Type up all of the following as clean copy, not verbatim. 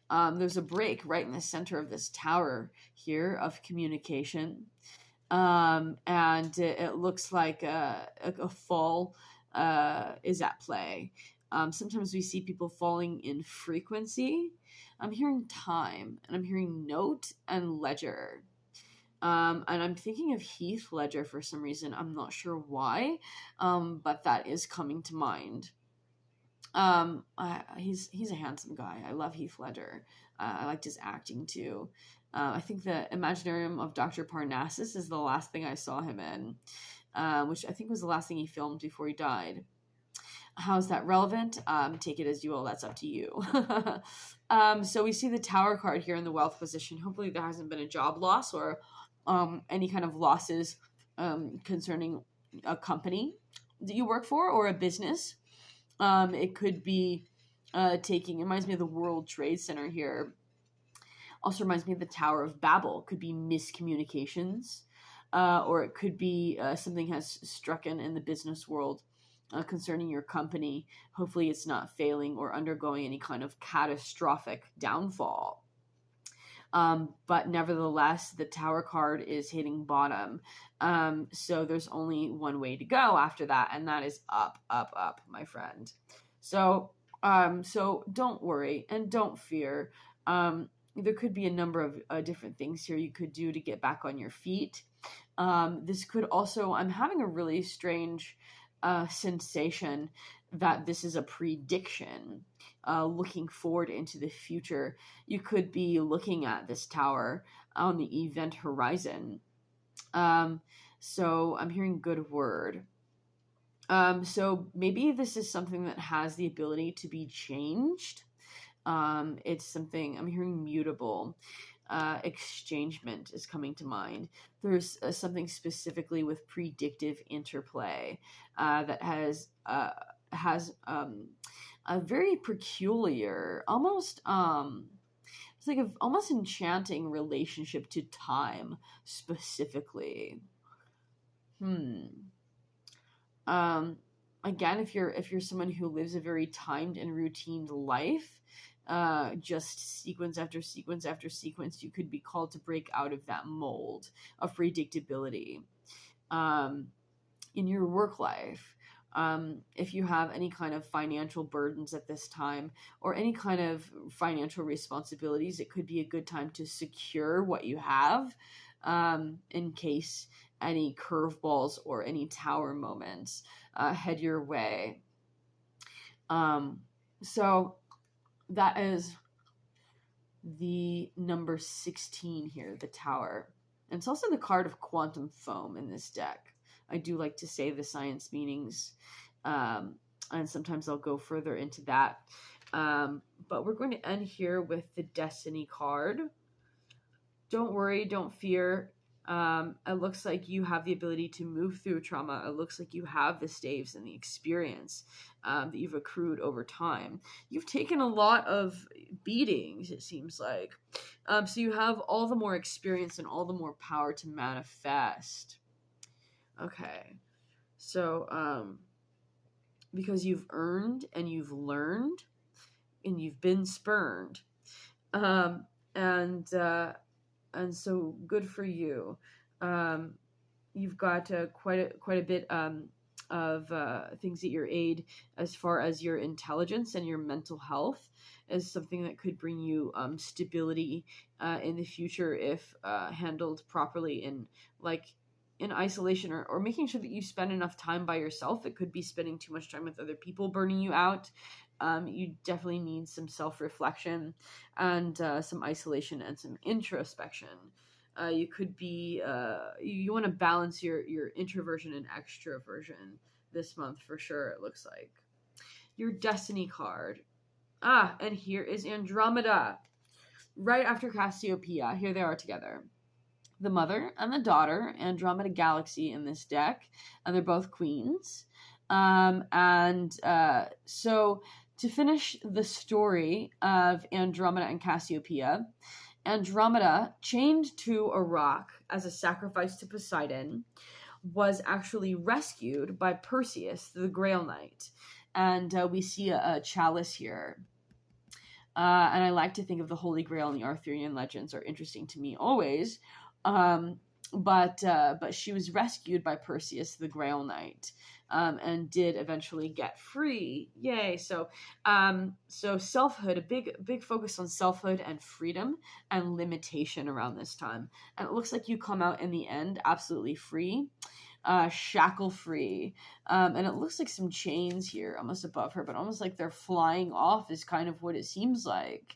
There's a break right in the center of this tower here of communication. And it looks like a fall is at play. Sometimes we see people falling in frequency. I'm hearing time, and I'm hearing note and ledger. And I'm thinking of Heath Ledger for some reason. I'm not sure why, but that is coming to mind. He's a handsome guy. I love Heath Ledger. I liked his acting too. I think the Imaginarium of Dr. Parnassus is the last thing I saw him in, which I think was the last thing he filmed before he died. How is that relevant? Take it as you will. That's up to you. So we see the Tower card here in the wealth position. Hopefully there hasn't been a job loss or any kind of losses concerning a company that you work for or a business. It could be it reminds me of the World Trade Center here. Also reminds me of the Tower of Babel. Could be miscommunications, or it could be something has struck in the business world concerning your company. Hopefully it's not failing or undergoing any kind of catastrophic downfall. But nevertheless, the Tower card is hitting bottom. So there's only one way to go after that, and that is up, up, up, my friend. So don't worry and don't fear. There could be a number of different things here you could do to get back on your feet. This could also, I'm having a really strange sensation that this is a prediction, looking forward into the future. You could be looking at this tower on the event horizon. So I'm hearing good word. So maybe this is something that has the ability to be changed. It's something, I'm hearing mutable. Exchangement is coming to mind. There's something specifically with predictive interplay that has a very peculiar, almost it's like almost enchanting relationship to time specifically. Again, if you're someone who lives a very timed and routined life, just sequence after sequence after sequence, you could be called to break out of that mold of predictability. In your work life, if you have any kind of financial burdens at this time or any kind of financial responsibilities, it could be a good time to secure what you have in case any curveballs or any tower moments head your way. So that is the number 16 here, the Tower. And it's also the card of quantum foam in this deck. I do like to say the science meanings, and sometimes I'll go further into that. But we're going to end here with the Destiny card. Don't worry, don't fear. It looks like you have the ability to move through trauma. It looks like you have the staves and the experience that you've accrued over time. You've taken a lot of beatings, it seems like. So you have all the more experience and all the more power to manifest. Okay. So, because you've earned and you've learned and you've been spurned. And so good for you. You've got quite a bit of things at your aid as far as your intelligence and your mental health is something that could bring you stability in the future if handled properly in isolation or making sure that you spend enough time by yourself. It could be spending too much time with other people burning you out. You definitely need some self-reflection and some isolation and some introspection. You could be, you want to balance your introversion and extroversion this month for sure, it looks like. Your Destiny card. And here is Andromeda. Right after Cassiopeia, here they are together. The mother and the daughter, Andromeda Galaxy in this deck, and they're both queens. So to finish the story of Andromeda and Cassiopeia, Andromeda, chained to a rock as a sacrifice to Poseidon, was actually rescued by Perseus, the Grail Knight. And we see a chalice here. And I like to think of the Holy Grail and the Arthurian legends are interesting to me always. But she was rescued by Perseus, the Grail Knight, and did eventually get free. Yay! So selfhood, a big focus on selfhood and freedom and limitation around this time. And it looks like you come out in the end absolutely free, shackle free. And it looks like some chains here almost above her, but almost like they're flying off is kind of what it seems like.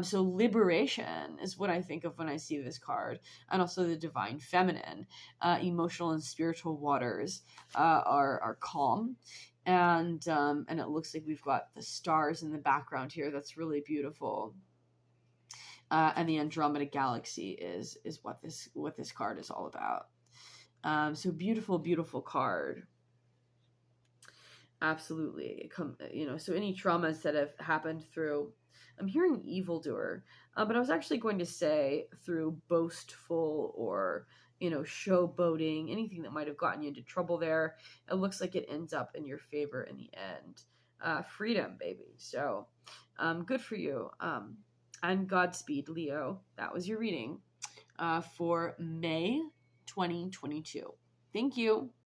So liberation is what I think of when I see this card, and also the divine feminine. Emotional and spiritual waters are calm, and it looks like we've got the stars in the background here. That's really beautiful. And the Andromeda Galaxy is what this card is all about. So beautiful card. Absolutely. So any traumas that have happened through, I'm hearing evildoer, but I was actually going to say through boastful or, showboating, anything that might have gotten you into trouble there. It looks like it ends up in your favor in the end. Freedom, baby. So good for you. And Godspeed, Leo. That was your reading for May 2022. Thank you.